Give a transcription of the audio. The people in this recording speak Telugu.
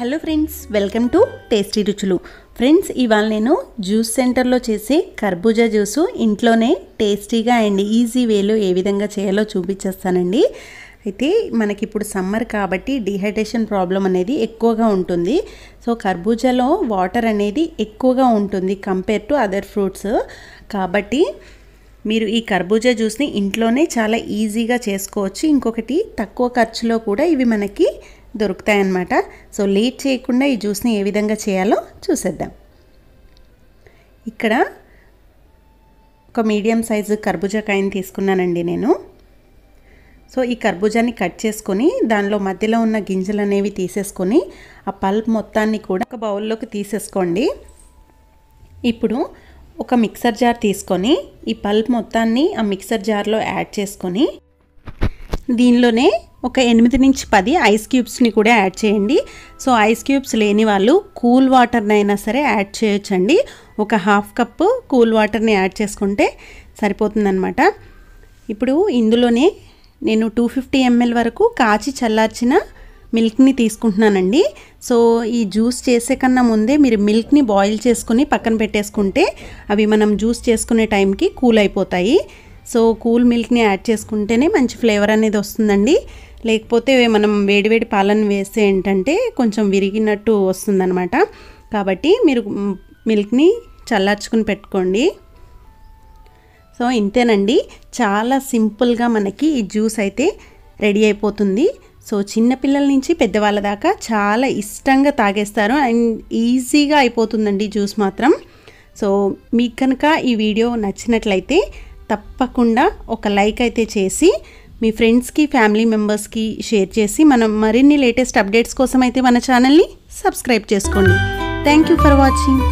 Hello friends, welcome to tasty రుచులు. ఫ్రెండ్స్, ఇవాళ నేను జ్యూస్ సెంటర్లో చేసే కర్బూజా జ్యూసు ఇంట్లోనే టేస్టీగా అండ్ ఈజీ వేలో ఏ విధంగా చేయాలో చూపించేస్తానండి. అయితే మనకి ఇప్పుడు సమ్మర్ కాబట్టి డీహైడ్రేషన్ ప్రాబ్లం అనేది ఎక్కువగా ఉంటుంది. సో కర్బూజాలో వాటర్ అనేది ఎక్కువగా ఉంటుంది కంపేర్ టు అదర్ ఫ్రూట్స్. కాబట్టి మీరు ఈ కర్బూజా జ్యూస్ని ఇంట్లోనే చాలా ఈజీగా చేసుకోవచ్చు. ఇంకొకటి, తక్కువ ఖర్చులో కూడా ఇవి మనకి దొరుకుతాయన్నమాట. సో లేట్ చేయకుండా ఈ జ్యూస్ని ఏ విధంగా చేయాలో చూసేద్దాం. ఇక్కడ ఒక మీడియం సైజు కర్బూజా కాయని తీసుకున్నానండి నేను. సో ఈ కర్బూజాని కట్ చేసుకొని దానిలో మధ్యలో ఉన్న గింజలు అనేవి తీసేసుకొని ఆ పల్ప్ మొత్తాన్ని కూడా ఒక బౌల్లోకి తీసేసుకోండి. ఇప్పుడు ఒక మిక్సర్ జార్ తీసుకొని ఈ పల్ప్ మొత్తాన్ని ఆ మిక్సర్ జార్లో యాడ్ చేసుకొని దీనిలోనే ఒక 8 నుంచి 10 ఐస్ క్యూబ్స్ని కూడా యాడ్ చేయండి. సో ఐస్ క్యూబ్స్ లేని వాళ్ళు కూల్ వాటర్నైనా సరే యాడ్ చేయొచ్చండి. ఒక హాఫ్ కప్పు కూల్ వాటర్ని యాడ్ చేసుకుంటే సరిపోతుందన్నమాట. ఇప్పుడు ఇందులోనే నేను 250 ml వరకు కాచి చల్లార్చిన మిల్క్ని తీసుకుంటున్నానండి. సో ఈ జ్యూస్ చేసే కన్నా ముందే మీరు మిల్క్ని బాయిల్ చేసుకుని పక్కన పెట్టేసుకుంటే అవి మనం జ్యూస్ చేసుకునే టైంకి కూల్ అయిపోతాయి. సో కూల్ మిల్క్ని యాడ్ చేసుకుంటేనే మంచి ఫ్లేవర్ అనేది వస్తుందండి. లేకపోతే మనం వేడివేడి పాలను వేస్తే ఏంటంటే కొంచెం విరిగినట్టు వస్తుందన్నమాట. కాబట్టి మీరు మిల్క్ని చల్లార్చుకుని పెట్టుకోండి. సో ఇంతేనండి, చాలా సింపుల్గా మనకి ఈ జ్యూస్ అయితే రెడీ అయిపోతుంది. సో చిన్నపిల్లల నుంచి పెద్దవాళ్ళ దాకా చాలా ఇష్టంగా తాగేస్తారు అండ్ ఈజీగా అయిపోతుందండి జ్యూస్ మాత్రం. సో మీకు కనుక ఈ వీడియో నచ్చినట్లయితే తప్పకుండా ఒక లైక్ అయితే చేసి మీ ఫ్రెండ్స్కి, ఫ్యామిలీ మెంబర్స్కి షేర్ చేసి మనం మరిన్ని లేటెస్ట్ అప్డేట్స్ కోసం అయితే మన ఛానల్ని సబ్స్క్రైబ్ చేసుకోండి. Thank you for watching.